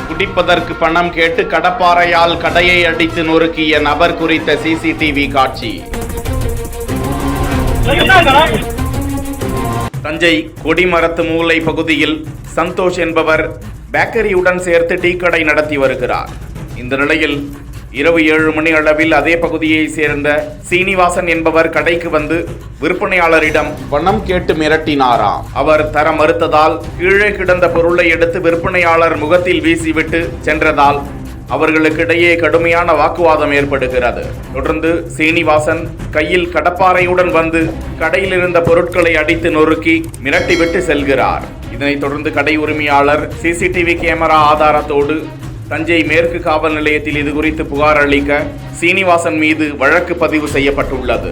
குடிப்பதற்கு பணம் கேட்டு கடப்பாறையால் கடையை அடித்து நொறுக்கிய நபர் குறித்த சிசிடிவி காட்சி. தஞ்சை கொடிமரத்து மூலை பகுதியில் சந்தோஷ் என்பவர் பேக்கரியுடன் சேர்த்து டீ கடை நடத்தி வருகிறார். இந்த நிலையில் இரவு 7 மணி அளவில் அதே பகுதியை சேர்ந்த சீனிவாசன் என்பவர் கடைக்கு வந்து விற்பனையாளரிடம் பணம் கேட்டு மிரட்டினாராம். அவர் தர மறுத்ததால் கீழே கிடந்த பொருளை எடுத்து விற்பனையாளர் முகத்தில் வீசிவிட்டு சென்றதால் அவர்களுக்கு இடையே கடுமையான வாக்குவாதம் ஏற்படுகிறது. தொடர்ந்து சீனிவாசன் கையில் கடப்பாறையுடன் வந்து கடையில் இருந்த பொருட்களை அடித்து நொறுக்கி மிரட்டிவிட்டு செல்கிறார். இதனைத் தொடர்ந்து கடை உரிமையாளர் சிசிடிவி கேமரா ஆதாரத்தோடு தஞ்சை மேற்கு காவல் நிலையத்தில் இது குறித்து புகார் அளிக்க சீனிவாசன் மீது வழக்கு பதிவு செய்யப்பட்டுள்ளது.